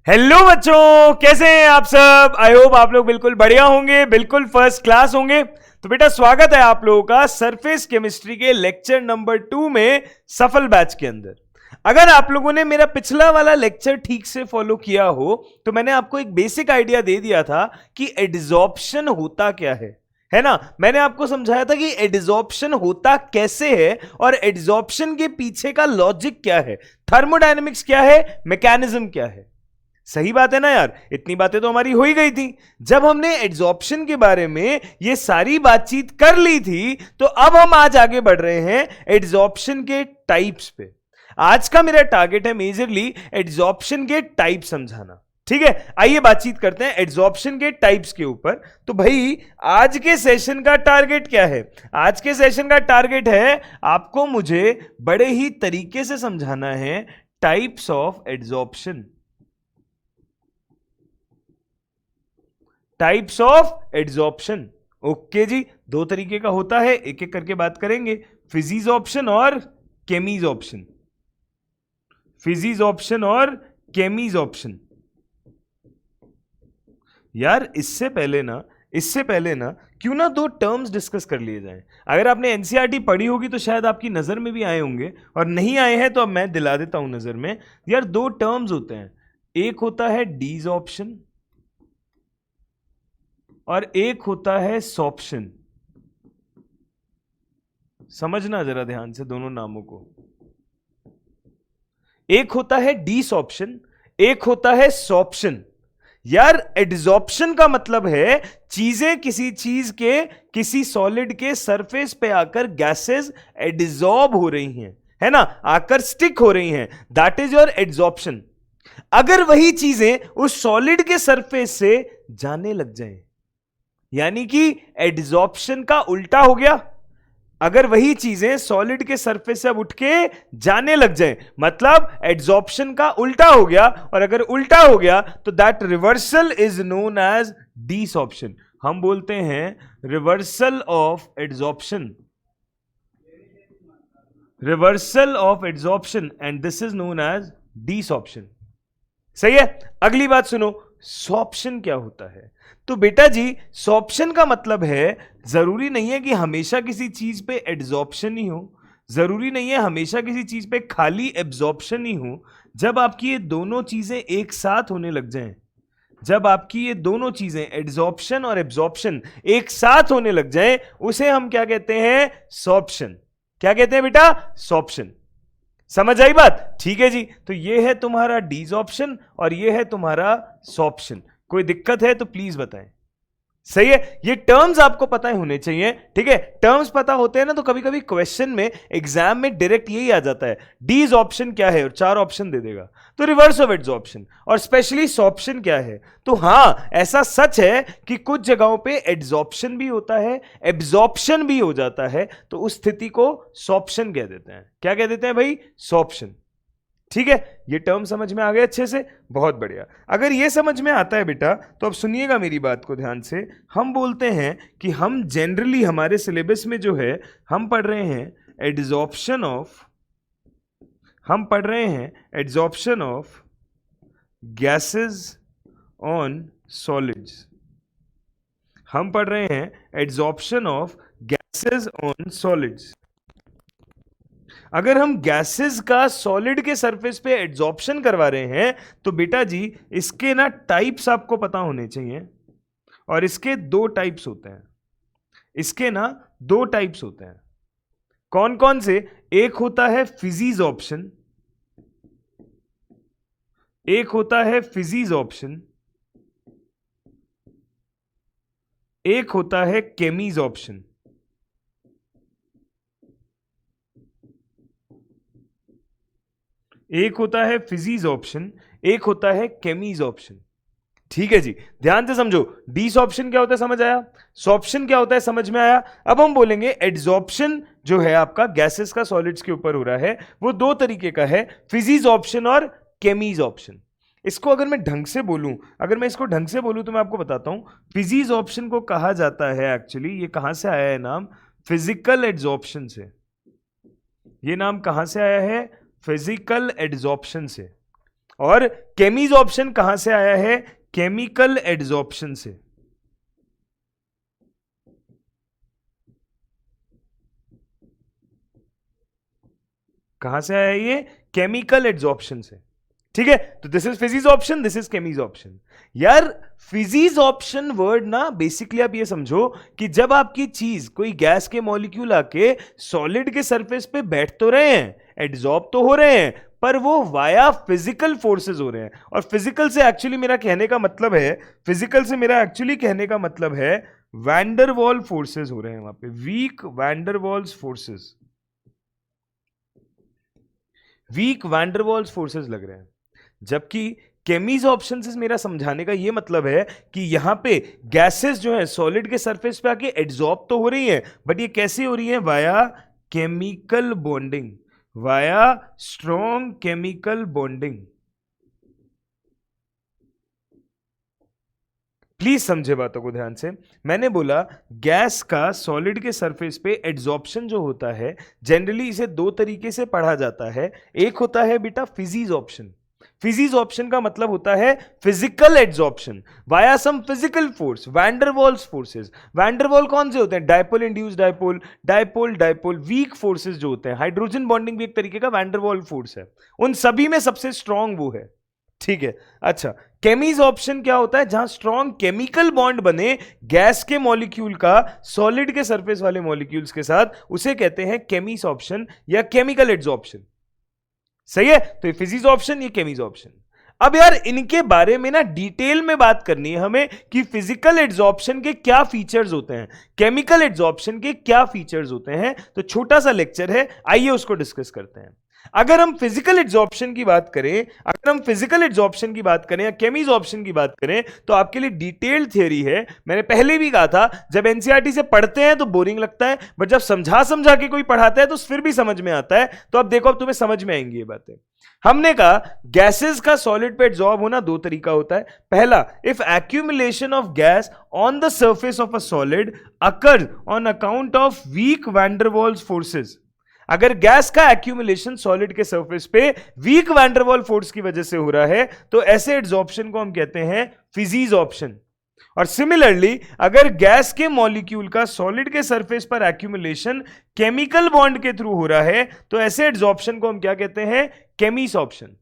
Hello बच्चों, कैसे हैं आप सब। आई होप आप लोग बिल्कुल बढ़िया होंगे, बिल्कुल फर्स्ट क्लास होंगे। तो बेटा स्वागत है आप लोगों का सरफेस केमिस्ट्री के लेक्चर नंबर 2 में सफल बैच के अंदर। अगर आप लोगों ने मेरा पिछला वाला लेक्चर ठीक से फॉलो किया हो तो मैंने आपको एक बेसिक आइडिया दे दिया था कि एडजॉर्प्शन होता क्या है ना। मैंने आपको समझाया था कि एडजॉर्प्शन होता कैसे है और एडजॉर्प्शन के पीछे का लॉजिक क्या है, थर्मोडायनेमिक्स क्या है, मैकेनिज्म क्या है। सही बात है ना यार, इतनी बातें तो हमारी हो ही गई थी। जब हमने एडजॉर्प्शन के बारे में ये सारी बातचीत कर ली थी तो अब हम आज आगे बढ़ रहे हैं एडजॉर्प्शन के टाइप्स पे। आज का मेरा टारगेट है मेजरली एडजॉर्प्शन के टाइप समझाना। ठीक है, आइए बातचीत करते हैं एडजॉर्प्शन के टाइप्स के ऊपर। तो भाई आज के सेशन का टारगेट क्या है? आज के सेशन का टारगेट है आपको मुझे बड़े ही तरीके से समझाना है types of adsorption. Types of adsorption. Okay जी, दो तरीके का होता है, एक एक करके बात करेंगे। फिजिजॉर्प्शन और केमिजॉर्प्शन। फिजिजॉर्प्शन और केमिजॉर्प्शन। यार इससे पहले ना क्यों ना दो टर्म्स डिस्कस कर लिए जाएं। अगर आपने एनसीईआरटी पढ़ी होगी तो शायद आपकी नजर में भी आए होंगे, और नहीं आए हैं तो अब मैं दिला देता हूं नजर में। यार दो टर्म्स होते हैं, एक होता है डीजॉर्प्शन और एक होता है सॉर्प्शन। समझना जरा ध्यान से दोनों नामों को। एक होता है डीसॉर्प्शन, एक होता है सॉर्प्शन। यार एडजॉर्प्शन का मतलब है चीजें किसी चीज के, किसी सॉलिड के सरफेस पे आकर गैसेस एडजॉर्ब हो रही हैं, है ना, आकर स्टिक हो रही हैं। That is your adsorption. अगर वही चीजें उस सॉलिड के सरफेस से जाने लग जाएं, यानी कि एडजॉर्प्शन का उल्टा हो गया। अगर वही चीजें सॉलिड के सरफेस से अब उठ के जाने लग जाएं, मतलब एडजॉर्प्शन का उल्टा हो गया। और अगर उल्टा हो गया तो that reversal is known as desorption. हम बोलते हैं reversal of adsorption, reversal of adsorption, and this is known as desorption. सही है। अगली बात सुनो, सॉर्प्शन क्या होता है? तो बेटा जी सॉर्प्शन का मतलब है जरूरी नहीं है कि हमेशा किसी चीज पे एडजॉर्प्शन ही हो, जरूरी नहीं है हमेशा किसी चीज पे खाली एब्जॉर्प्शन ही हो। जब आपकी ये दोनों चीजें एक साथ होने लग जाएं, जब आपकी ये दोनों चीजें एड्सॉर्प्शन और एब्जॉर्प्शन एक साथ होने लग जाएं, उसे हम क्या कहते हैं? सॉर्प्शन। क्या कहते हैं बेटा? सॉर्प्शन। समझ आई बात? ठीक है जी। तो ये है तुम्हारा डीसॉर्प्शन और ये है तुम्हारा सॉर्प्शन। कोई दिक्कत है तो प्लीज बताएं। सही है, ये टर्म्स आपको पता होने चाहिए। ठीक है, टर्म्स पता होते हैं ना तो कभी कभी क्वेश्चन में, एग्जाम में डायरेक्ट यही आ जाता है डीसॉर्प्शन क्या है, और 4 ऑप्शन दे देगा। तो रिवर्स ऑफ एडसॉर्प्शन और स्पेशली सॉर्प्शन क्या है? तो हां ऐसा सच है कि कुछ जगहों पे एडसॉर्प्शन भी होता है, एब्जॉर्प्शन भी हो जाता है, तो उस स्थिति को सॉर्प्शन कह देते हैं। क्या कह देते हैं भाई? सॉर्प्शन। ठीक है, ये टर्म समझ में आ गए अच्छे से? बहुत बढ़िया। अगर ये समझ में आता है बेटा तो अब सुनिएगा मेरी बात को ध्यान से। हम बोलते हैं कि हम जनरली हमारे सिलेबस में जो है हम पढ़ रहे हैं एडसॉर्प्शन ऑफ, हम पढ़ रहे हैं adsorption of gases on solids. हम पढ़ रहे हैं adsorption of gases on solids. अगर हम गैसेस का सॉलिड के सरफेस पे एड्सॉर्प्शन करवा रहे हैं तो बेटा जी इसके ना टाइप्स आपको पता होने चाहिए, और इसके 2 टाइप्स होते हैं। इसके ना 2 टाइप्स होते हैं। कौन कौन से? एक होता है फिजिजॉर्प्शन, एक होता है फिजिजॉर्प्शन, एक होता है केमिजॉर्प्शन। एक होता है फिजिजॉर्प्शन, एक होता है केमिजॉर्प्शन। ठीक है जी, ध्यान से समझो। डीसॉर्प्शन क्या होता है समझ आया, सॉर्प्शन क्या होता है समझ में आया। अब हम बोलेंगे एड्सॉर्प्शन जो है आपका गैसेस का सॉलिड्स के ऊपर हो रहा है, वो 2 तरीके का है, फिजिजॉर्प्शन और केमिजॉर्प्शन। इसको अगर मैं ढंग से बोलूं, अगर मैं इसको ढंग से बोलूं तो मैं आपको बताता हूं। फिजिजॉर्प्शन को कहा जाता है, एक्चुअली ये कहां से आया है नाम? फिजिकल एड्सॉर्प्शन से। ये नाम कहां से आया है? फिजिकल एड्सॉर्प्शन से। और केमीज ऑप्शन कहां से आया है? केमिकल एड्सॉर्प्शन से। कहां से आया ये? केमिकल एड्सॉर्प्शन से। ठीक है, तो this is physisorption, this is chemisorption. यार फिजीज ऑप्शन वर्ड ना बेसिकली आप ये समझो कि जब आपकी चीज कोई गैस के मॉलिक्यूल आके सॉलिड के सरफेस पे बैठ तो रहे हैं, एड्सॉर्ब तो हो रहे हैं, पर वो वाया फिजिकल फोर्सेस हो रहे हैं। और फिजिकल से एक्चुअली मेरा कहने का मतलब है, फिजिकल से मेरा एक्चुअली कहने का मतलब है वैंडरवॉल फोर्सेस हो रहे हैं वहां पे, weak van der Waals forces, weak van der Waals forces लग रहे हैं। जबकि केमीज ऑप्शन से मेरा समझाने का यह मतलब है कि यहां पे गैसेस जो है सॉलिड के सरफेस पे आके एड्सॉर्ब तो हो रही हैं, बट ये कैसे हो रही है? Via chemical bonding, via strong chemical bonding. Please समझे बातों को ध्यान से। मैंने बोला गैस का सॉलिड के सरफेस पे एड्सॉर्प्शन जो होता है, जनरली इसे दो तरीके से पढ़ा जाता है। एक होता है बेटा फिजीज ऑप्शन। फिजीज ऑप्शन का मतलब होता है physical adsorption via some physical force, van der Waals forces. Van der Waal कौन से होते हैं? Dipole induced dipole, dipole dipole, weak forces जो होते हैं। हाइड्रोजन बॉन्डिंग भी एक तरीके का वैंडरवॉल फोर्स है। उन सभी में सबसे स्ट्रांग वो है। ठीक है, अच्छा केमीज ऑप्शन क्या होता है? जहां स्ट्रॉन्ग केमिकल बॉन्ड बने गैस के मॉलिक्यूल का सॉलिड के सरफेस वाले मॉलिक्यूल्स के साथ, उसे कहते हैं केमीज ऑप्शन या केमिकल एड्सॉर्प्शन। सही है, तो ये फिजीज ऑप्शन, ये केमीज ऑप्शन। अब यार इनके बारे में ना डिटेल में बात करनी है हमें कि फिजिकल एड्सॉर्प्शन के क्या फीचर्स होते हैं, केमिकल एड्सॉर्प्शन के क्या फीचर्स होते हैं। तो छोटा सा लेक्चर है, आइए उसको डिस्कस करते हैं। अगर हम फिजिकल एड्सॉर्प्शन की बात करें, अगर हम फिजिकल एड्सॉर्प्शन की बात करें या केमीज ऑप्शन की बात करें, तो आपके लिए डिटेल्ड थियरी है। मैंने पहले भी कहा था, जब एनसीईआरटी से पढ़ते हैं तो बोरिंग लगता है, बट जब समझा समझा के कोई पढ़ाता है तो फिर भी समझ में आता है। तो अब देखो, अब तुम्हें समझ में आएंगी ये बातें। हमने कहा गैसेस का सॉलिड पे एड्सॉर्ब होना दो तरीका होता है। पहला, if accumulation of gas on the surface of a solid occurs on account of weak van der Waals forces. अगर गैस का एक्यूमुलेशन सॉलिड के सरफेस पे वीक वैंडरवॉल फोर्स की वजह से हो रहा है, तो ऐसे एड्सॉर्प्शन को हम कहते हैं फिजीज ऑप्शन। और सिमिलरली अगर गैस के मॉलिक्यूल का सॉलिड के सरफेस पर एक्यूमुलेशन केमिकल बॉन्ड के थ्रू हो रहा है, तो ऐसे एड्सॉर्प्शन को हम क्या कहते हैं? केमीज ऑप्शन।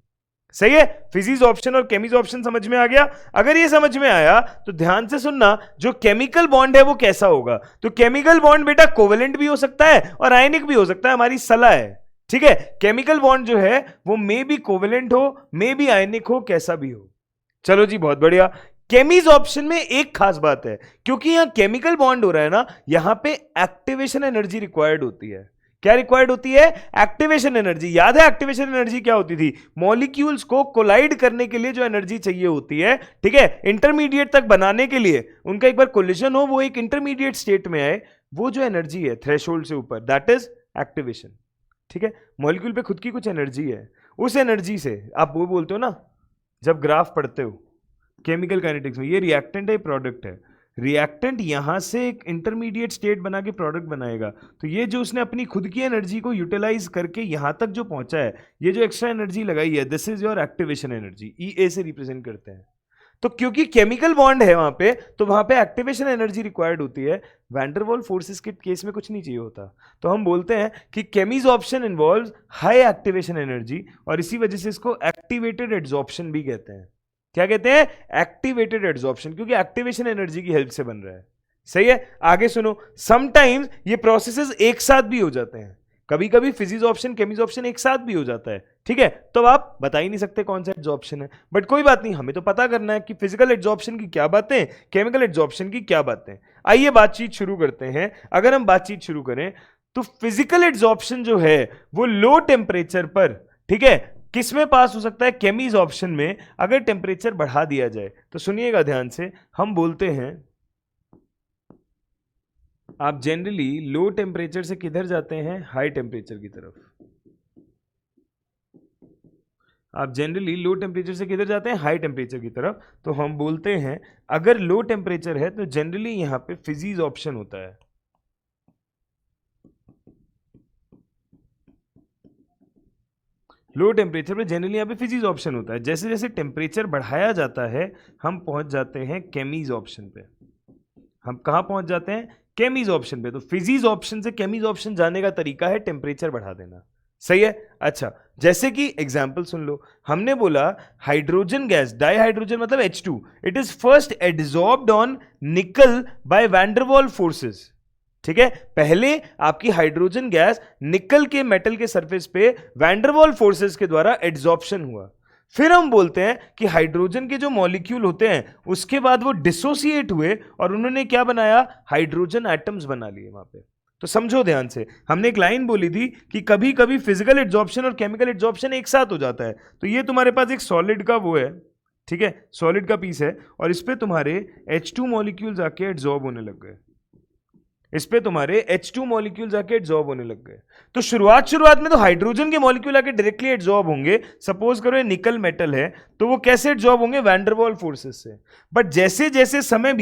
सही है, फिजीज ऑप्शन और केमीज ऑप्शन समझ में आ गया। अगर ये समझ में आया तो ध्यान से सुनना, जो केमिकल बॉन्ड है वो कैसा होगा। तो केमिकल बॉन्ड बेटा कोवेलेंट भी हो सकता है और आयनिक भी हो सकता है, हमारी सलाह है। ठीक है, केमिकल बॉन्ड जो है वो मे बी कोवेलेंट हो, मे बी आयनिक हो, कैसा भी हो। चलो जी, बहुत बढ़िया। केमीज ऑप्शन में एक खास बात है, क्योंकि यहां केमिकल बॉन्ड हो रहा है ना, यहां पे एक्टिवेशन एनर्जी रिक्वायर्ड होती है। क्या रिक्वायर्ड होती है? Activation energy. याद है एक्टिवेशन एनर्जी क्या होती थी? मॉलिक्यूल्स को कोलाइड करने के लिए जो एनर्जी चाहिए होती है, ठीक है, इंटरमीडिएट तक बनाने के लिए, उनका एक बार कोलिजन हो, वो एक इंटरमीडिएट स्टेट में आए, वो जो एनर्जी है थ्रेशोल्ड से ऊपर, दैट इज एक्टिवेशन। ठीक है, मॉलिक्यूल पे खुद की कुछ एनर्जी है, उस एनर्जी से आप वो बोलते हो ना, जब ग्राफ पढ़ते हो केमिकल काइनेटिक्स में, ये रिएक्टेंट है, प्रोडक्ट है। रिएक्टेंट यहां से एक इंटरमीडिएट स्टेट बना के प्रोडक्ट बनाएगा, तो ये जो उसने अपनी खुद की एनर्जी को यूटिलाइज करके यहां तक जो पहुंचा है, ये जो एक्स्ट्रा एनर्जी लगाई है, this is your activation energy. E से रिप्रेजेंट करते हैं। तो क्योंकि केमिकल बॉन्ड है वहां पे, तो वहां पे एक्टिवेशन एनर्जी रिक्वायर्ड होती है। वैंडरवॉल फोर्सेस के केस में कुछ नहीं चाहिए होता, तो हम बोलते हैं कि chemisorption involves high activation energy, और इसी वजह से इसको एक्टिवेटेड एड्सॉर्प्शन भी कहते हैं। क्या कहते हैं? एक्टिवेटेड एड्सॉर्प्शन, क्योंकि एक्टिवेशन एनर्जी की हेल्प से बन रहा है। सही है, आगे सुनो। समटाइम्स ये प्रोसेसेस एक साथ भी हो जाते हैं, कभी कभी फिजीज ऑप्शन केमीज ऑप्शन एक साथ भी हो जाता है। ठीक है, तो आप बता ही नहीं सकते कौन सा एड्सॉर्प्शन है, बट कोई बात नहीं, हमें तो पता करना है कि फिजिकल एड्सॉर्प्शन की क्या बातें, केमिकल एड्सॉर्प्शन की क्या बातें। आइए बातचीत शुरू करते हैं। अगर हम बातचीत शुरू करें तो फिजिकल एड्सॉर्प्शन जो है वो लो टेम्परेचर पर, ठीक है, किस में पास हो सकता है? केमीज ऑप्शन में। अगर टेम्परेचर बढ़ा दिया जाए तो सुनिएगा ध्यान से, हम बोलते हैं आप जनरली लो टेम्परेचर से किधर जाते हैं? हाई टेम्परेचर की तरफ। आप जनरली लो टेम्परेचर से किधर जाते हैं? हाई टेम्परेचर की तरफ। तो हम बोलते हैं अगर लो टेम्परेचर है तो जनरली यहां पे फिजीज ऑप्शन होता है। लो टेम्परेचर पे जनरली यहाँ पे फिजीज ऑप्शन होता है। जैसे जैसे टेम्परेचर बढ़ाया जाता है हम पहुंच जाते हैं केमीज ऑप्शन पे। हम कहाँ पहुंच जाते हैं? केमीज ऑप्शन पे। तो फिजीज ऑप्शन से केमीज ऑप्शन जाने का तरीका है टेम्परेचर बढ़ा देना। सही है? अच्छा, जैसे कि एग्जाम्पल सुन लो, हमने बोला हाइड्रोजन गैस, डाइहाइड्रोजन मतलब H2, it is first adsorbed on निकल बाय वैंडरवॉल फोर्सेस। ठीक है, पहले आपकी हाइड्रोजन गैस निकल के मेटल के सरफेस पे वैंडरवॉल फोर्सेस के द्वारा एड्सॉर्प्शन हुआ। फिर हम बोलते हैं कि हाइड्रोजन के जो मॉलिक्यूल होते हैं उसके बाद वो डिसोसिएट हुए और उन्होंने क्या बनाया? हाइड्रोजन एटम्स बना लिए वहां पे। तो समझो ध्यान से, हमने एक लाइन बोली थी कि कभी कभी फिजिकल एड्सॉर्प्शन और केमिकल एड्सॉर्प्शन एक साथ हो जाता है। तो ये तुम्हारे पास एक सॉलिड का वो है, ठीक है, सॉलिड का पीस है, और इस पे तुम्हारे H2 मॉलिक्यूल्स आके एड्सॉर्ब होने लग गए। इस पे तुम्हारे H2 मॉलिक्यूल्स आके एड्सॉर्ब होने लग गए। तो शुरुआत में तो हाइड्रोजन के मॉलिक्यूल आके डायरेक्टली एड्सॉर्ब होंगे। सपोज करो ये निकल मेटल है, तो वो कैसे एड्सॉर्ब होंगे? वैंडरवॉल फोर्सेस से। बट जैसे जैसे समय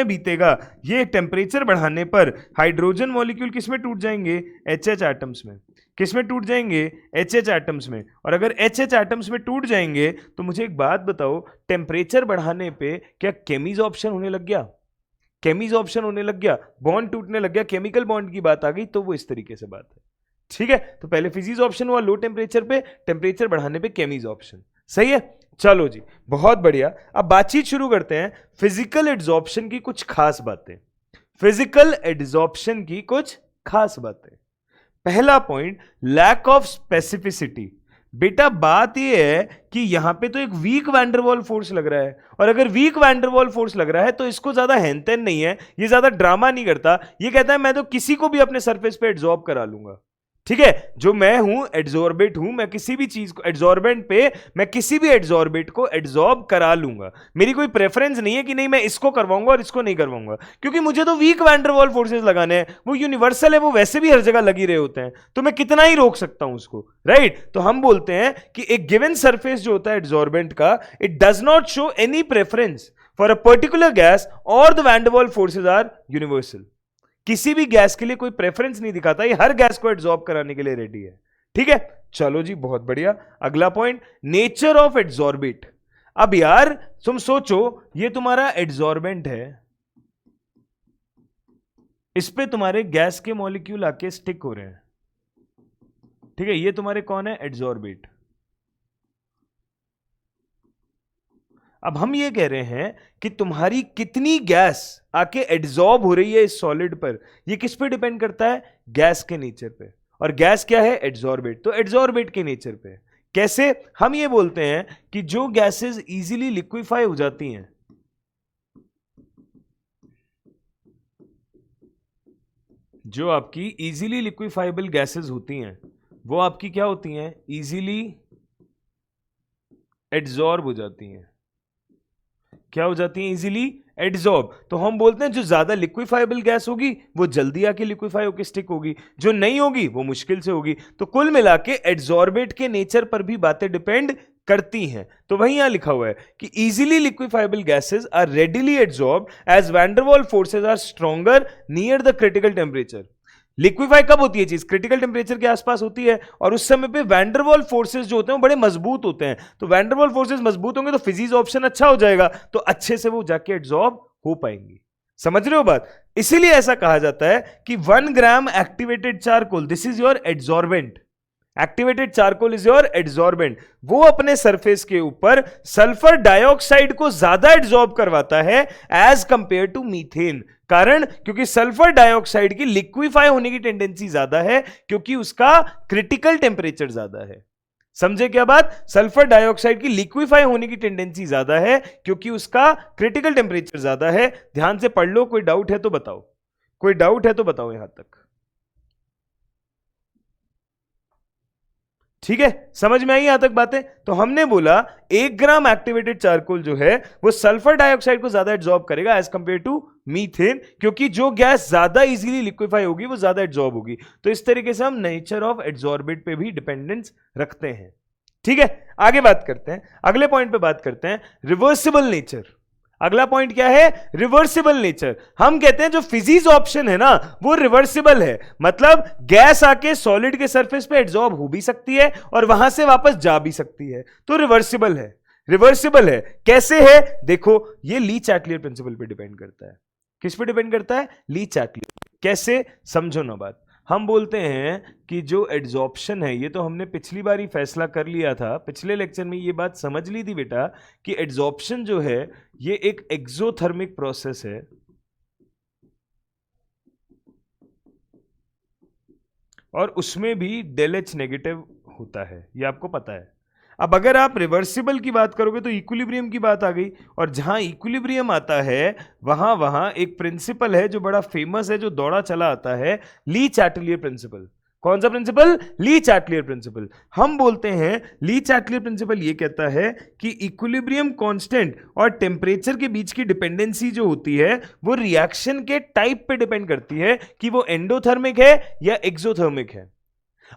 बीतेगा, ये टेम्परेचर बढ़ाने पर हाइड्रोजन मॉलिक्यूल किस में टूट जाएंगे? HH एटम्स में। किस में टूट जाएंगे? HH एटम्स में। और अगर HH एटम्स में टूट जाएंगे तो मुझे एक बात बताओ, टेम्परेचर बढ़ाने पे क्या केमीज ऑप्शन होने लग गया? केमीज ऑप्शन होने लग गया, बॉन्ड टूटने लग गया, केमिकल बॉन्ड की बात आ गई। तो वो इस तरीके से बात है। ठीक है, तो पहले फिजीज ऑप्शन हुआ लो टेम्परेचर पे, टेम्परेचर बढ़ाने पे केमीज ऑप्शन। सही है, चलो जी, बहुत बढ़िया। अब बातचीत शुरू करते हैं फिजिकल एड्सॉर्प्शन की कुछ खास बातें। फिजिकल एड्सॉर्प्शन की कुछ खास बातें। पहला पॉइंट, लैक ऑफ स्पेसिफिसिटी। बेटा बात यह है कि यहां पे तो एक वीक वैंडरवॉल फोर्स लग रहा है, और अगर वीक वैंडरवॉल फोर्स लग रहा है तो इसको ज्यादा हेनतेन नहीं है, ये ज्यादा ड्रामा नहीं करता, ये कहता है मैं तो किसी को भी अपने सरफेस पे एड्सॉर्ब करा लूंगा। ठीक है, जो मैं हूं एड्सॉर्बेट हूं, मैं किसी भी चीज को एड्सॉर्बेंट पे, मैं किसी भी एड्सॉर्बेट को एड्सॉर्ब करा लूंगा। मेरी कोई प्रेफरेंस नहीं है कि नहीं मैं इसको करवाऊंगा और इसको नहीं करवाऊंगा, क्योंकि मुझे तो वीक वैंडरवॉल फोर्सेस लगाने हैं। वो यूनिवर्सल है, वो वैसे भी हर जगह लगी रहे होते हैं, तो मैं कितना ही रोक सकता हूं उसको, राइट? तो हम बोलते हैं कि एक गिवन सरफेस जो होता है एड्सॉर्बेंट का, it does not show any preference for a particular gas और the van der Waals forces are universal. किसी भी गैस के लिए कोई प्रेफरेंस नहीं दिखाता, ये हर गैस को एड्सॉर्ब कराने के लिए रेडी है। ठीक है, चलो जी, बहुत बढ़िया। अगला पॉइंट, नेचर ऑफ एड्सॉर्बेट। अब यार तुम सोचो, ये तुम्हारा एड्सॉर्बेंट है, इस पे तुम्हारे गैस के मॉलिक्यूल आके स्टिक हो रहे हैं। ठीक है, ये तुम्हारे कौन है? एड्सॉर्बेट। अब हम ये कह रहे हैं कि तुम्हारी कितनी गैस आके एड्सॉर्ब हो रही है इस सॉलिड पर, ये किस पे डिपेंड करता है? गैस के नेचर पे। और गैस क्या है? एड्सॉर्बेट। तो एड्सॉर्बेट के नेचर पे कैसे? हम ये बोलते हैं कि जो गैसेस इजीली लिक्विफाई हो जाती हैं, जो आपकी इजीली लिक्विफाइबल गैसेस होती हैं, वो आपकी क्या होती हैं? इजीली एड्सॉर्ब हो जाती हैं। क्या हो जाती है? Easily adsorb. तो हम बोलते हैं जो ज्यादा लिक्विफाइबल गैस होगी वो जल्दी आके लिक्विफाई होकर स्टिक होगी, जो नहीं होगी वो मुश्किल से होगी। तो कुल मिला के एड्सॉर्बेट के नेचर पर भी बातें डिपेंड करती हैं। तो वही यहां लिखा हुआ है कि easily liquefiable gases are readily adsorb as van der Waals forces are stronger near the critical temperature. Liquefy कब होती है चीज? क्रिटिकल टेम्परेचर के आसपास होती है, और उस समय पे वैंडरवॉल फोर्सेस जो होते हैं वो बड़े मजबूत होते हैं। तो वैंडरवॉल फोर्सेस मजबूत होंगे तो फिजीज ऑप्शन अच्छा हो जाएगा, तो अच्छे से वो जाके एड्सॉर्ब हो पाएंगी। समझ रहे हो बात? इसीलिए ऐसा कहा जाता है कि 1 gram activated charcoal, this is your adsorbent. Activated charcoal is your adsorbent. वो अपने सरफेस के ऊपर सल्फर डाइऑक्साइड को ज्यादा एड्सॉर्ब करवाता है एज कंपेयर टू मीथेन। कारण, क्योंकि सल्फर डाइऑक्साइड की लिक्विफाई होने की टेंडेंसी ज्यादा है, क्योंकि उसका क्रिटिकल टेम्परेचर ज्यादा है। समझे क्या बात? सल्फर डाइऑक्साइड की लिक्विफाई होने की टेंडेंसी ज्यादा है क्योंकि उसका क्रिटिकल टेम्परेचर ज्यादा है। ध्यान से पढ़ लो, कोई डाउट है तो बताओ, कोई डाउट है तो बताओ यहां तक। ठीक है, समझ में आई यहां तक बातें? तो हमने बोला 1 ग्राम एक्टिवेटेड चारकोल जो है वो सल्फर डाइऑक्साइड को ज्यादा एड्सॉर्ब करेगा एज कंपेयर टू मीथेन, क्योंकि जो गैस ज्यादा इजीली लिक्विफाई होगी वो ज्यादा एड्सॉर्ब होगी। तो इस तरीके से हम नेचर ऑफ एड्सॉर्बेट पे भी डिपेंडेंस रखते हैं। ठीक है, आगे बात करते हैं, अगले पॉइंट पे बात करते हैं, रिवर्सिबल नेचर। अगला पॉइंट क्या है? Reversible nature. हम कहते हैं जो फिजिक्स ऑप्शन है ना वो रिवर्सिबल है, मतलब गैस आके सॉलिड के सरफेस पे एड्सॉर्ब हो भी सकती है और वहां से वापस जा भी सकती है, तो रिवर्सिबल है। रिवर्सिबल है कैसे है? देखो, ये ली चैटलियर प्रिंसिपल पे डिपेंड करता है। किस पे डिपेंड करता है? ली चैटलियर। कैसे? समझो ना बात। हम बोलते हैं कि जो एड्सॉर्प्शन है, ये तो हमने पिछली बार ही फैसला कर लिया था, पिछले लेक्चर में ये बात समझ ली थी बेटा कि एड्सॉर्प्शन जो है ये एक एक्सोथर्मिक प्रोसेस है और उसमें भी डेल एच नेगेटिव होता है, ये आपको पता है। अब अगर आप रिवर्सिबल की बात करोगे तो इक्विलिब्रियम की बात आ गई, और जहां इक्विलिब्रियम आता है वहां वहां एक प्रिंसिपल है जो बड़ा फेमस है, जो दौड़ा चला आता है, ली चैटलियर प्रिंसिपल। कौन सा प्रिंसिपल? ली चैटलियर प्रिंसिपल। हम बोलते हैं ली चैटलियर प्रिंसिपल ये कहता है कि इक्विलिब्रियम कांस्टेंट और टेम्परेचर के बीच की डिपेंडेंसी जो होती है वो रिएक्शन के टाइप पे डिपेंड करती है कि वो एंडोथर्मिक है या एक्सोथर्मिक है।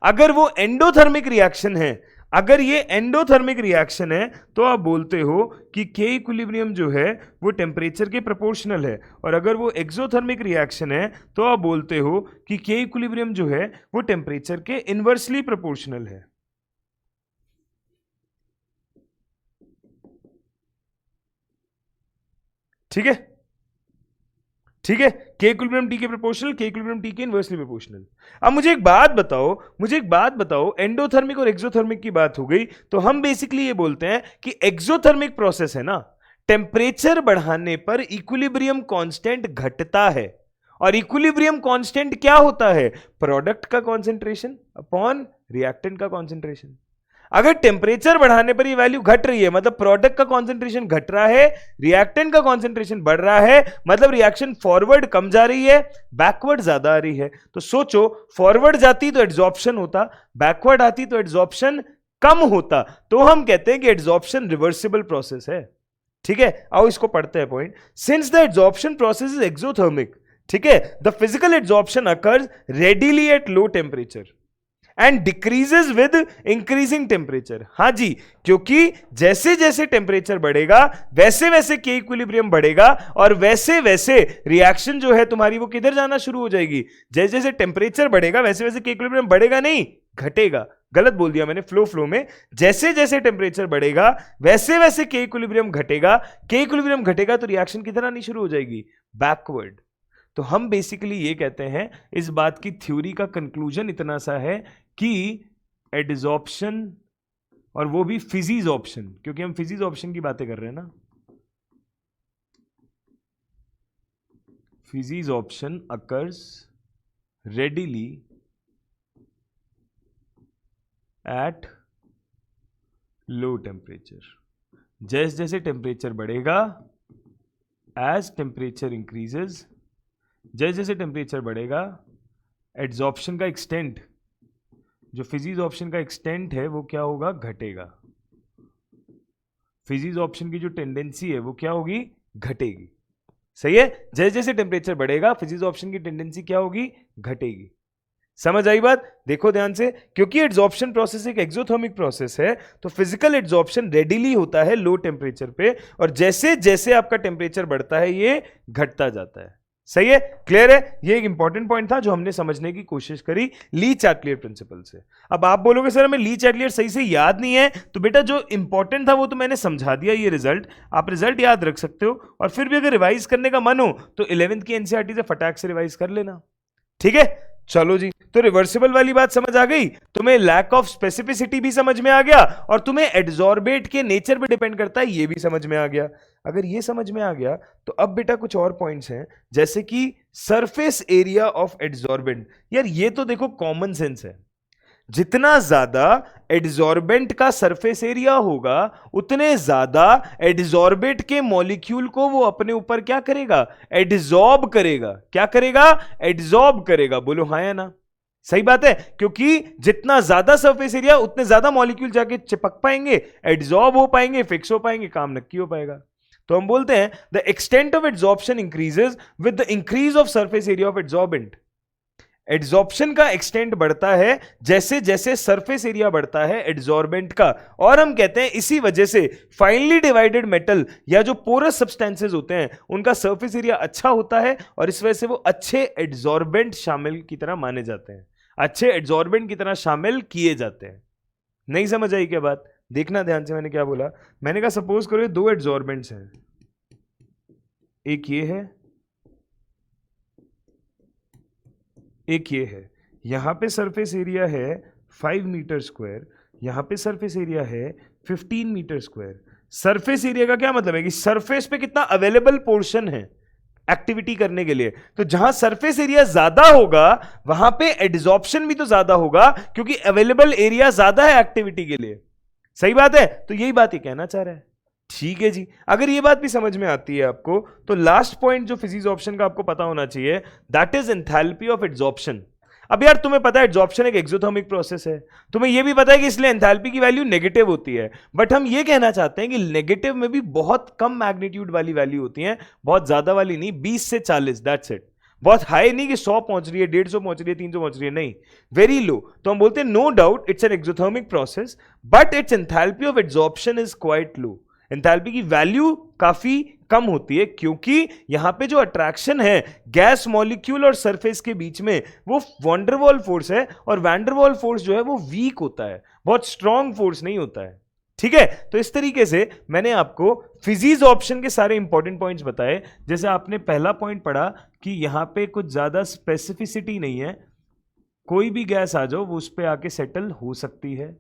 अगर वो एंडोथर्मिक रिएक्शन है, अगर ये एंडोथर्मिक रिएक्शन है तो आप बोलते हो कि के इक्विलिब्रियम जो है वो टेम्परेचर के प्रोपोर्शनल है, और अगर वो एक्सोथर्मिक रिएक्शन है तो आप बोलते हो कि के इक्विलिब्रियम जो है वो टेम्परेचर के इनवर्सली प्रोपोर्शनल है। ठीक है, ठीक है, के इक्विलिब्रियम टी के प्रोपोर्शनल, के इक्विलिब्रियम टी के इनवर्सली प्रोपोर्शनल। अब मुझे एक बात बताओ, एंडोथर्मिक और एक्सोथर्मिक की बात हो गई, तो हम बेसिकली ये बोलते हैं कि एक्सोथर्मिक प्रोसेस है ना, टेम्परेचर बढ़ाने पर इक्विलिब्रियम कांस्टेंट घटता है, और इक्विलिब्रियम कांस्टेंट क्या होता है? प्रोडक्ट का कॉन्सेंट्रेशन अपॉन रिएक्टेंट का कॉन्सेंट्रेशन। अगर टेम्परेचर बढ़ाने पर ये वैल्यू घट रही है, मतलब प्रोडक्ट का कॉन्सेंट्रेशन घट रहा है, रिएक्टेंट का कॉन्सेंट्रेशन बढ़ रहा है, मतलब रिएक्शन फॉरवर्ड कम जा रही है, बैकवर्ड ज्यादा आ रही है। तो सोचो, फॉरवर्ड जाती तो एड्सॉर्प्शन होता, बैकवर्ड आती तो एड्सॉर्प्शन कम होता, तो हम कहते हैं कि एड्सॉर्प्शन रिवर्सिबल प्रोसेस है। ठीक है, आओ इसको पढ़ते हैं point. Since the adsorption process is exothermic, ठीक है, the physical adsorption occurs readily at low temperature and decreases with increasing temperature. हाँ जी, क्योंकि जैसे जैसे टेम्परेचर बढ़ेगा वैसे वैसे के इक्विलिब्रियम बढ़ेगा, और वैसे वैसे रिएक्शन जो है तुम्हारी वो किधर जाना शुरू हो जाएगी? जैसे जैसे टेम्परेचर बढ़ेगा वैसे वैसे के इक्विलिब्रियम बढ़ेगा नहीं, घटेगा। गलत बोल दिया मैंने, फ्लो में जैसे जैसे टेम्परेचर बढ़ेगा वैसे वैसे के इक्विलिब्रियम घटेगा, के इक्विलिब्रियम घटेगा तो रिएक्शन किधर आनी शुरू हो जाएगी? बैकवर्ड। तो हम बेसिकली ये कहते हैं, इस बात की थ्योरी का कंक्लूजन इतना सा है कि एड्सॉर्प्शन, और वो भी फिजिक्स ऑप्शन, क्योंकि हम फिजिक्स ऑप्शन की बातें कर रहे हैं ना, physics option occurs readily at low temperature. जैसे जैसे टेम्परेचर बढ़ेगा, एज टेम्परेचर इंक्रीजेस, जैसे जैसे टेम्परेचर बढ़ेगा एड्सॉर्प्शन का एक्सटेंट, जो फिजिक्स ऑप्शन का एक्सटेंट है वो क्या होगा? घटेगा। फिजिक्स ऑप्शन की जो टेंडेंसी है वो क्या होगी? घटेगी। सही है, जैसे जैसे टेम्परेचर बढ़ेगा फिजिक्स ऑप्शन की टेंडेंसी क्या होगी? घटेगी। समझ आई बात? देखो ध्यान से, क्योंकि एड्सॉर्प्शन प्रोसेस एक एक्सोथर्मिक प्रोसेस है तो फिजिकल एड्सॉर्प्शन रेडिली होता है लो टेम्परेचर पे, और जैसे जैसे आपका टेम्परेचर बढ़ता है ये घटता जाता है। सही है, क्लियर है? ये एक इंपॉर्टेंट पॉइंट था जो हमने समझने की कोशिश करी ली चैटलियर प्रिंसिपल से। अब आप बोलोगे सर हमें ली चैटलियर सही से याद नहीं है, तो बेटा जो इंपॉर्टेंट था वो तो मैंने समझा दिया। ये रिजल्ट आप रिजल्ट याद रख सकते हो, और फिर भी अगर रिवाइज करने का मन हो तो 11th की एनसीईआरटी से फटाक से रिवाइज कर लेना। ठीक है, चलो जी, तो रिवर्सिबल वाली बात समझ आ गई, तुम्हें लैक ऑफ स्पेसिफिसिटी भी समझ में आ गया, और तुम्हें एड्सॉर्बेट के नेचर पे डिपेंड करता है ये भी समझ में आ गया। अगर ये समझ में आ गया तो अब बेटा कुछ और पॉइंट्स हैं, जैसे कि सरफेस एरिया ऑफ एड्सॉर्बेंट। यार ये तो देखो कॉमन सेंस है, जितना ज्यादा एड्सॉर्बेंट का सरफेस एरिया होगा उतने ज्यादा एड्सॉर्बेट के मॉलिक्यूल को वो अपने ऊपर क्या करेगा? एड्सॉर्ब करेगा। क्या करेगा? एड्सॉर्ब करेगा। बोलो हाँ या ना? सही बात है, क्योंकि जितना ज्यादा सरफेस एरिया उतने ज्यादा मॉलिक्यूल जाके चिपक पाएंगे, एड्सॉर्ब हो पाएंगे, फिक्स हो पाएंगे, काम नक्की हो पाएगा। तो हम बोलते हैं the extent of adsorption increases with the increase of surface area of adsorbent. Adsorption का एक्सटेंट बढ़ता है जैसे जैसे सरफेस एरिया बढ़ता है एड्सॉर्बेंट का, और हम कहते हैं इसी वजह से फाइनली डिवाइडेड मेटल या जो पोरस सब्सटेंसेस होते हैं उनका सरफेस एरिया अच्छा होता है, और इस वजह से वो अच्छे एड्सॉर्बेंट शामिल की तरह माने जाते हैं, अच्छे एड्सॉर्बेंट की तरह शामिल किए जाते हैं। नहीं समझ आई क्या बात? देखना ध्यान से, मैंने क्या बोला। मैंने कहा सपोज करो ये दो एड्सॉर्बेंट्स हैं, एक ये है एक ये है। यहां पे सरफेस एरिया है 5 मीटर स्क्वायर, यहां पे सरफेस एरिया है 15 मीटर स्क्वायर। सरफेस एरिया का क्या मतलब है कि सरफेस पे कितना अवेलेबल पोर्शन है एक्टिविटी करने के लिए। तो जहां सरफेस एरिया ज्यादा होगा वहां पे एड्सॉर्प्शन भी तो ज्यादा होगा, क्योंकि अवेलेबल एरिया ज्यादा है एक्टिविटी के लिए। सही बात है? तो यही बात ये कहना चाह रहा है। ठीक है जी, अगर ये बात भी समझ में आती है आपको, तो लास्ट पॉइंट जो फिजिक्स ऑप्शन का आपको पता होना चाहिए, that is enthalpy of adsorption. अब यार तुम्हें पता है एड्सॉर्प्शन एक एक्सोथर्मिक प्रोसेस है, तुम्हें ये भी पता है कि इसलिए एंथैल्पी की वैल्यू नेगेटिव होती है, बट हम ये कहना चाहते हैं कि नेगेटिव में भी बहुत कम मैग्नीट्यूड वाली वैल्यू होती है, बहुत ज्यादा वाली नहीं, 20 से 40, दैट्स इट। बहुत हाई नहीं कि 100 पहुंच रही है, 150 पहुंच रही है, 300 पहुंच रही है, नहीं, वेरी लो। तो हम बोलते हैं no doubt it's an exothermic process, but it's enthalpy of adsorption is quite low. Enthalpy की वैल्यू काफी कम होती है, क्योंकि यहां पे जो अट्रैक्शन है गैस मॉलिक्यूल और सरफेस के बीच में वो वैंडरवॉल फोर्स है, और वैंडरवॉल फोर्स जो है वो वीक होता है, बहुत स्ट्रॉन्ग फोर्स नहीं होता है। ठीक है, तो इस तरीके से मैंने आपको फिजिक्स ऑप्शन के सारे इंपॉर्टेंट पॉइंट्स बताए। जैसे आपने पहला पॉइंट पढ़ा कि यहां पे कुछ ज्यादा स्पेसिफिसिटी नहीं है, कोई भी गैस आ जाओ वो उस पर आके सेटल हो सकती है।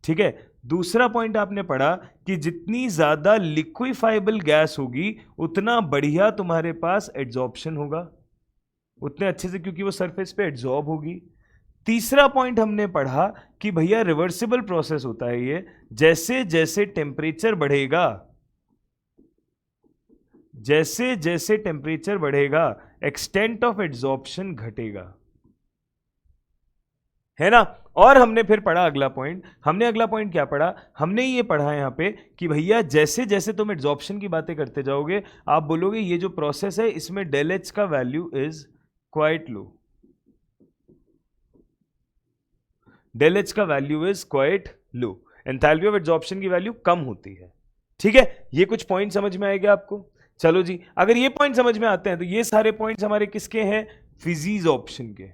ठीक है, दूसरा पॉइंट आपने पढ़ा कि जितनी ज्यादा लिक्विफाइबल गैस होगी उतना बढ़िया तुम्हारे पास एड्सॉर्प्शन होगा, उतने अच्छे से, क्योंकि वो सरफेस पे एड्सॉर्ब होगी। तीसरा पॉइंट हमने पढ़ा कि भैया रिवर्सिबल प्रोसेस होता है ये, जैसे जैसे टेम्परेचर बढ़ेगा, जैसे जैसे टेम्परेचर बढ़ेगा एक्सटेंट ऑफ एड्सॉर्प्शन घटेगा, है ना। और हमने फिर पढ़ा अगला पॉइंट, हमने अगला पॉइंट क्या पढ़ा, हमने ये पढ़ा यहां पे कि भैया जैसे जैसे तुम एड्सॉर्प्शन की बातें करते जाओगे आप बोलोगे ये जो प्रोसेस है इसमें डेल एच का value is quite low, del H का value is quite low, enthalpy of adsorption की वैल्यू कम होती है। ठीक है, ये कुछ पॉइंट समझ में आएगा आपको। चलो जी, अगर ये पॉइंट समझ में आते हैं तो ये सारे पॉइंट्स हमारे किसके हैं, फिजिक्स ऑप्शन के।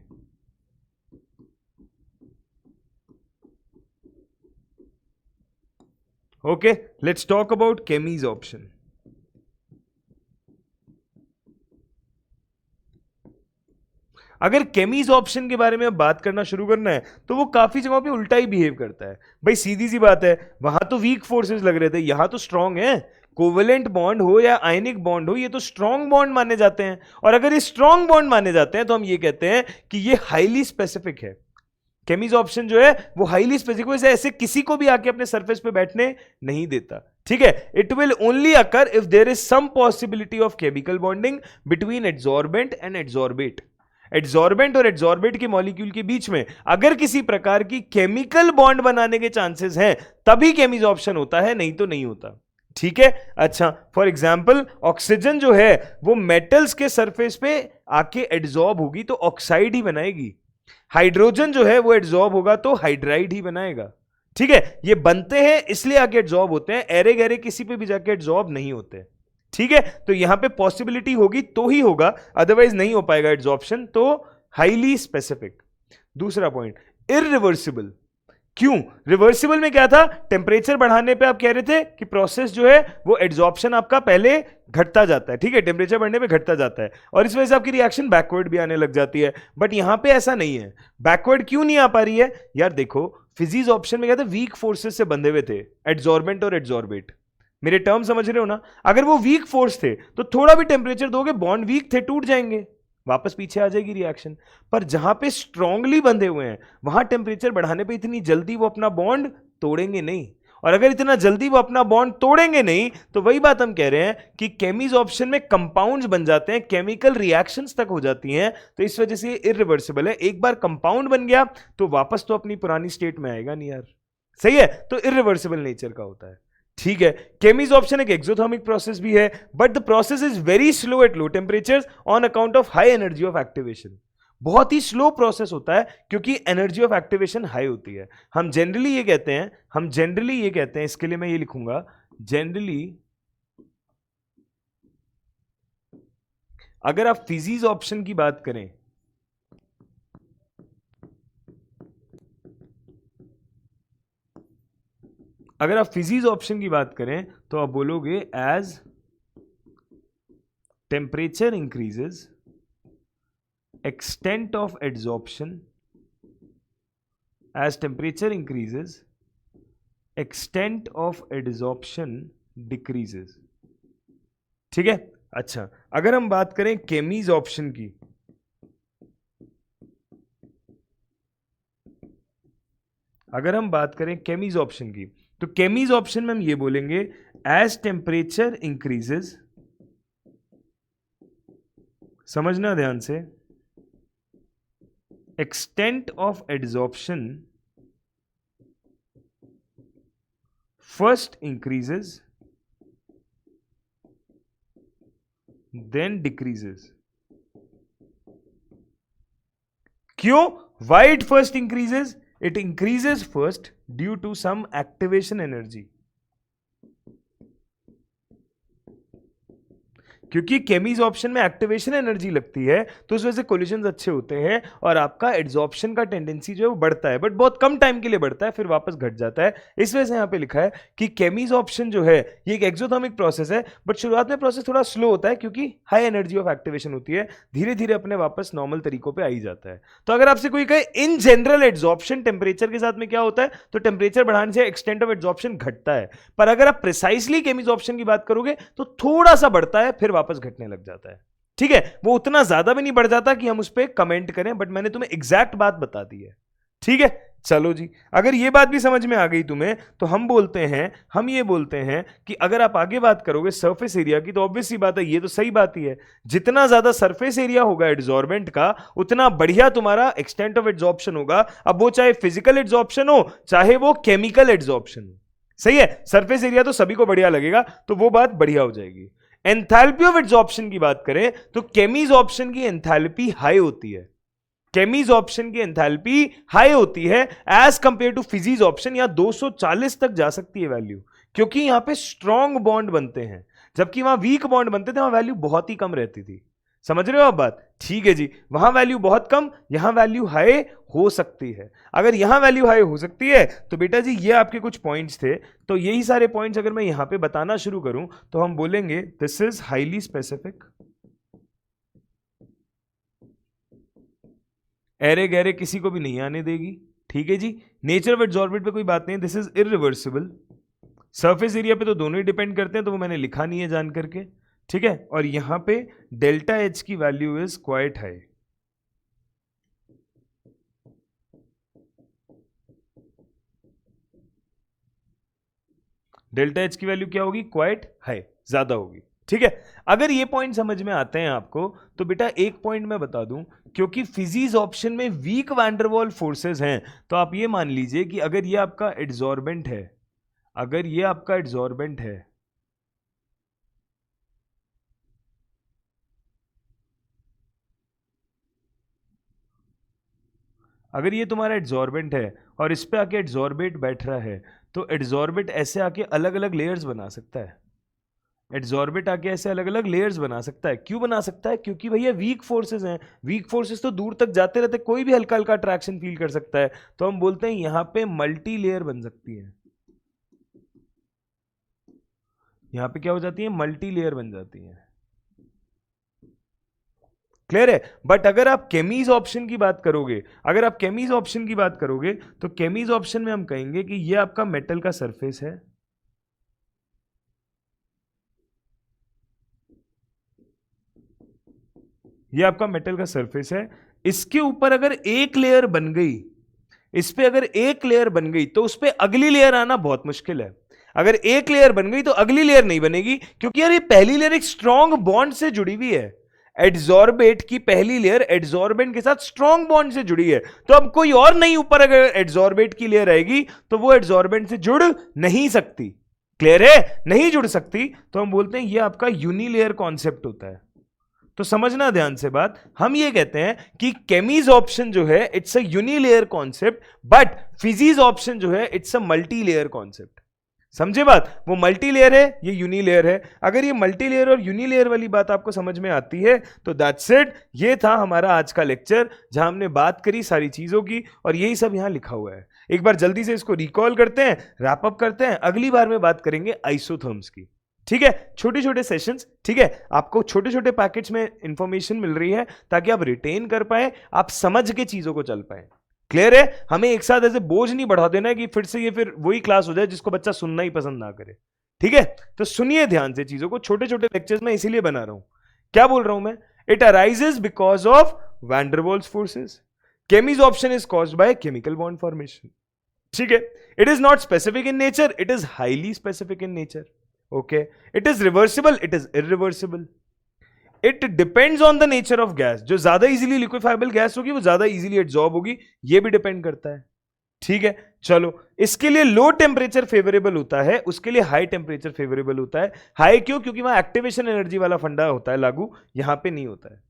Okay, let's talk about chemies option. अगर केमीज ऑप्शन के बारे में बात करना शुरू करना है तो वो काफी जगहों पे उल्टा ही बिहेव करता है। भाई सीधी सी बात है, वहां तो वीक फोर्सेस लग रहे थे, यहां तो स्ट्रांग है। कोवेलेंट बॉन्ड हो या आयनिक बॉन्ड हो, ये तो स्ट्रांग बॉन्ड माने जाते हैं, और अगर ये स्ट्रांग बॉन्ड माने जाते हैं तो हम ये कहते हैं कि ये हाईली स्पेसिफिक है। केमीज ऑप्शन जो है वो हाईली स्पेसिफिक, ऐसे किसी को भी आके अपने सरफेस पे बैठने नहीं देता। ठीक है, it will only occur if there is some possibility of chemical bonding between adsorbent and adsorbate. Adsorbent और एड्सॉर्बेट के मॉलिक्यूल के बीच में अगर किसी प्रकार की केमिकल बॉन्ड बनाने के चांसेस हैं तभी केमीज ऑप्शन होता है, नहीं तो नहीं होता। ठीक है, अच्छा फॉर एग्जाम्पल ऑक्सीजन जो है वो मेटल्स के सरफेस पे आके एड्सॉर्ब होगी तो ऑक्साइड ही बनाएगी, हाइड्रोजन जो है वो एड्सॉर्ब होगा तो हाइड्राइड ही बनाएगा। ठीक है, ये बनते हैं इसलिए आके एड्सॉर्ब होते हैं, एरे गहरे किसी पे भी जाके एड्सॉर्ब नहीं होते। ठीक है, तो यहां पे पॉसिबिलिटी होगी तो ही होगा, अदरवाइज नहीं हो पाएगा एड्सॉर्प्शन, तो हाईली स्पेसिफिक। दूसरा पॉइंट, इररिवर्सिबल। क्यों? रिवर्सिबल में क्या था, टेम्परेचर बढ़ाने पे आप कह रहे थे कि प्रोसेस जो है वो एड्सॉर्प्शन आपका पहले घटता जाता है। ठीक है, टेम्परेचर बढ़ने पे घटता जाता है और इस वजह से आपकी रिएक्शन बैकवर्ड भी आने लग जाती है, बट यहां पे ऐसा नहीं है। बैकवर्ड क्यों नहीं आ पा रही है यार? देखो फिजिक्स ऑप्शन में क्या था, वीक फोर्सेस से बंधे हुए थे एड्सॉर्बेंट और एड्सॉर्बेट। मेरे टर्म समझ रहे हो ना? अगर वो वीक फोर्स थे तो थोड़ा भी टेम्परेचर दोगे, बॉन्ड वीक थे, टूट जाएंगे, वापस पीछे आ जाएगी रिएक्शन। पर जहां पे स्ट्रांगली बंधे हुए हैं वहां टेम्परेचर बढ़ाने पे इतनी जल्दी वो अपना बॉन्ड तोड़ेंगे नहीं, और अगर इतना जल्दी वो अपना बॉन्ड तोड़ेंगे नहीं तो वही बात हम कह रहे हैं कि केमीज ऑप्शन में कंपाउंड्स बन जाते हैं, केमिकल रिएक्शंस तक हो जाती हैं, तो इस वजह से ये इरिवर्सिबल है। एक बार कंपाउंड बन गया तो वापस तो अपनी पुरानी स्टेट में आएगा नहीं यार, सही है, तो इरिवर्सिबल नेचर का होता है। ठीक है, केमीज ऑप्शन एक एक्सोथर्मिक प्रोसेस भी है, but the process is very slow at low temperatures on account of high energy of activation. बहुत ही स्लो प्रोसेस होता है क्योंकि एनर्जी ऑफ एक्टिवेशन हाई होती है। हम जनरली ये कहते हैं, इसके लिए मैं ये लिखूंगा, जनरली अगर आप फिजीज ऑप्शन की बात करें, अगर आप फिजीज ऑप्शन की बात करें तो आप बोलोगे as temperature increases extent of adsorption, as temperature increases extent of adsorption decreases। ठीक है, अच्छा अगर हम बात करें केमीज ऑप्शन की, अगर हम बात करें केमीज ऑप्शन की, तो केमीज ऑप्शन में हम ये बोलेंगे एज टेम्परेचर इंक्रीजेस, समझना ध्यान से, extent of adsorption first increases then decreases। क्यों? Why it first increases? It increases first due to some activation energy, क्योंकि केमीज ऑप्शन में एक्टिवेशन एनर्जी लगती है तो उस वजह से कोलिजन्स अच्छे होते हैं और आपका एड्सॉर्प्शन का टेंडेंसी जो है वो बढ़ता है, बट बहुत कम टाइम के लिए बढ़ता है, फिर वापस घट जाता है। इस वजह से यहां पे लिखा है कि केमीज ऑप्शन जो है ये एक एक्सोथर्मिक प्रोसेस है, बट शुरुआत में प्रोसेस थोड़ा स्लो होता है क्योंकि हाई एनर्जी ऑफ एक्टिवेशन होती है, धीरे धीरे अपने वापस नॉर्मल तरीकों पर आ ही जाता है। तो अगर आपसे कोई कहे इन जनरल एड्सॉर्प्शन टेम्परेचर के साथ में क्या होता है, तो टेम्परेचर बढ़ाने से एक्सटेंट ऑफ एड्सॉर्प्शन घटता है, पर अगर आप प्रिसाइसली केमीज ऑप्शन की बात करोगे तो थोड़ा सा बढ़ता है, फिर वापस घटने लग जाता है। ठीक है, वो उतना ज्यादा भी नहीं बढ़ जाता कि हम उस पर कमेंट करें, बट मैंने तुम्हें एग्जैक्ट बात बता दी है। ठीक है, चलो जी, अगर ये बात भी समझ में आ गई तुम्हें तो हम ये बोलते हैं कि अगर आप आगे बात करोगे सरफेस एरिया की, तो ऑब्वियस सी बात है, ये तो सही बात ही है, जितना ज्यादा सरफेस एरिया होगा एड्सॉर्बेंट का उतना बढ़िया तुम्हारा एक्सटेंट ऑफ एड्सॉर्प्शन होगा। अब वो चाहे फिजिकल एड्सॉर्प्शन हो चाहे वो केमिकल एड्सॉर्प्शन हो, सही है, सरफेस एरिया तो सभी को बढ़िया लगेगा, तो वो बात बढ़िया हो जाएगी। एंथैल्पी ऑफ एड्सॉर्प्शन की बात करें तो केमीज ऑप्शन की एंथैल्पी हाई होती है, केमीज ऑप्शन की एंथैल्पी हाई होती है एज कंपेयर टू फिजीज ऑप्शन, या 240 तक जा सकती है वैल्यू, क्योंकि यहां पे स्ट्रॉन्ग बॉन्ड बनते हैं, जबकि वहां वीक बॉन्ड बनते थे, वहां वैल्यू बहुत ही कम रहती थी। समझ रहे हो आप बात? ठीक है जी, वहां वैल्यू बहुत कम, यहां वैल्यू हाई हो सकती है। अगर यहां वैल्यू हाई हो सकती है तो बेटा जी ये आपके कुछ पॉइंट्स थे, तो यही सारे पॉइंट्स अगर मैं यहां पे बताना शुरू करूं तो हम बोलेंगे दिस इज हाईली स्पेसिफिक, एरे गैरे किसी को भी नहीं आने देगी। ठीक है जी, नेचर ऑफ एड्सॉर्बेंट पे कोई बात नहीं, this is irreversible, surface area पे तो दोनों ही डिपेंड करते हैं, तो वो मैंने लिखा नहीं है जान करके। ठीक है, और यहां पे डेल्टा एच की value is quite high, delta H की वैल्यू क्या होगी? क्वाइट हाई, ज्यादा होगी। ठीक है, अगर ये पॉइंट समझ में आते हैं आपको तो बेटा एक पॉइंट मैं बता दूं, क्योंकि फिजीज ऑप्शन में वीक वैंडरवॉल फोर्सेस हैं, तो आप ये मान लीजिए कि अगर ये आपका एड्सॉर्बेंट है, अगर ये आपका एड्सॉर्बेंट है, अगर ये तुम्हारा एड्सॉर्बेंट है और इस पे आके एड्सॉर्बेट बैठ रहा है, तो एड्सॉर्बेट ऐसे आके अलग अलग लेयर्स बना सकता है, एड्सॉर्बेट आके ऐसे अलग अलग लेयर्स बना सकता है। क्यों बना सकता है? क्योंकि भैया वीक फोर्सेस हैं, वीक फोर्सेस तो दूर तक जाते रहते, कोई भी हल्का हल्का अट्रैक्शन फील कर सकता है, तो हम बोलते हैं यहां पे मल्टी लेयर बन सकती है, यहां पे क्या हो जाती है? मल्टी लेयर बन जाती है। क्लियर है? बट अगर आप केमीज ऑप्शन की बात करोगे, अगर आप केमीज ऑप्शन की बात करोगे तो केमीज ऑप्शन में हम कहेंगे कि ये आपका मेटल का सरफेस है, ये आपका मेटल का सरफेस है, इसके ऊपर अगर एक लेयर बन गई, इस पे अगर एक लेयर बन गई तो उस पे अगली लेयर आना बहुत मुश्किल है। अगर एक लेयर बन गई तो अगली लेयर नहीं बनेगी, क्योंकि यार ये पहली लेयर एक स्ट्रॉन्ग बॉन्ड से जुड़ी हुई है, एड्सॉर्बेट की पहली लेयर एड्सॉर्बेंट के साथ स्ट्रॉन्ग बॉन्ड से जुड़ी है, तो अब कोई और नहीं ऊपर अगर एड्सॉर्बेट की लेयर आएगी तो वो एड्सॉर्बेंट से जुड़ नहीं सकती। क्लियर है? नहीं जुड़ सकती, तो हम बोलते हैं ये आपका यूनिलेयर कॉन्सेप्ट होता है। तो समझना ध्यान से बात, हम ये कहते हैं कि केमिसॉर्प्शन जो है इट्स अ यूनिलेयर कॉन्सेप्ट, बट फिजिसॉर्प्शन जो है इट्स अ मल्टीलेयर कॉन्सेप्ट। समझे बात, वो मल्टीलेयर है, ये यूनिलेयर है। अगर ये मल्टीलेयर और यूनिलेयर वाली बात आपको समझ में आती है तो दैट्स इट। ये था हमारा आज का लेक्चर जहां हमने बात करी सारी चीजों की, और यही सब यहां लिखा हुआ है। एक बार जल्दी से इसको रिकॉल करते हैं, रैप अप करते हैं, अगली बार में बात करेंगे आइसोथर्म्स की। ठीक है, छोटे छोटे सेशंस, ठीक है, आपको छोटे छोटे पैकेट्स में इंफॉर्मेशन मिल रही है ताकि आप रिटेन कर पाए, आप समझ के चीजों को चल पाए। क्लियर है, हमें एक साथ ऐसे बोझ नहीं बढ़ा देना है कि फिर से ये फिर वही क्लास हो जाए जिसको बच्चा सुनना ही पसंद ना करे। ठीक है, तो सुनिए ध्यान से चीजों को, छोटे छोटे लेक्चर्स में इसीलिए बना रहा हूं। क्या बोल रहा हूं मैं, it arises because of van der Waals forces. Chemisorption is caused by chemical bond formation. ठीक है, it is not specific in nature, it is highly specific in nature. Okay, it is reversible, it is irreversible. It depends on the nature of gas, जो ज्यादा easily लिक्विफाइबल gas होगी वो ज्यादा easily absorb होगी, ये भी डिपेंड करता है। ठीक है, चलो, इसके लिए लो टेम्परेचर फेवरेबल होता है, उसके लिए हाई टेम्परेचर फेवरेबल होता है। हाई क्यों, क्योंकि वहां एक्टिवेशन एनर्जी वाला फंडा होता है लागू, यहां पे नहीं होता है।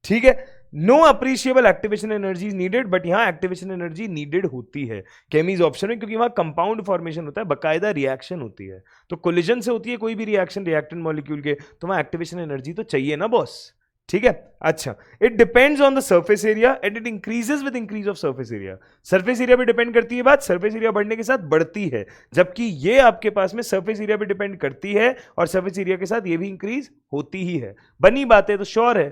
ठीक है, no appreciable activation energy is needed, but यहां एक्टिवेशन एनर्जी नीडेड होती है केमिसॉर्प्शन में, क्योंकि वहां कंपाउंड फॉर्मेशन होता है, बकायदा रिएक्शन होती है। तो कोलिजन से होती है कोई भी रिएक्शन रिएक्टेंट मॉलिक्यूल के, तो वहां एक्टिवेशन एनर्जी तो चाहिए ना बॉस। ठीक है, अच्छा, it depends on the surface area and it increases with increase of surface area. Surface area पे डिपेंड करती है बात, सरफेस एरिया बढ़ने के साथ बढ़ती है, जबकि ये आपके पास में सरफेस एरिया पे डिपेंड करती है और सरफेस एरिया के साथ ये भी इंक्रीज होती ही है। बनी बात है तो श्योर है।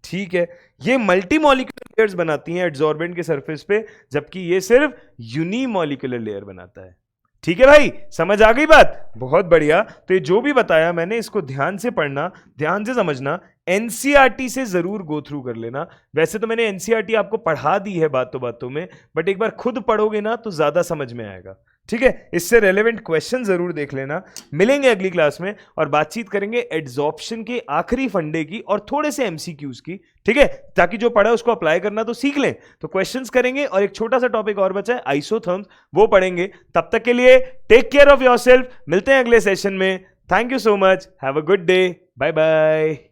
ठीक है, ये मल्टी मॉलिक्यूलर लेयर्स बनाती हैं एड्सॉर्बेंट के सरफेस पे, जबकि ये सिर्फ यूनिमॉलिक्यूलर लेयर बनाता है। ठीक है भाई, समझ आ गई बात, बहुत बढ़िया। तो ये जो भी बताया मैंने इसको ध्यान से पढ़ना, ध्यान से समझना, एनसीईआरटी से जरूर गो थ्रू कर लेना। वैसे तो मैंने एनसीईआरटी आपको पढ़ा दी है बातों बातों में, बट एक बार खुद पढ़ोगे ना तो ज्यादा समझ में आएगा। ठीक है, इससे रेलेवेंट क्वेश्चन जरूर देख लेना। मिलेंगे अगली क्लास में और बातचीत करेंगे एड्सॉर्प्शन के आखिरी फंडे की और थोड़े से एमसीक्यूज की। ठीक है, ताकि जो पढ़ा उसको अप्लाई करना तो सीख लें। तो क्वेश्चंस करेंगे और एक छोटा सा टॉपिक और बचा है आइसोथर्म्स, वो पढ़ेंगे। तब तक के लिए टेक केयर ऑफ योरसेल्फ, मिलते हैं अगले सेशन में। Thank you so much, have a good day, bye bye.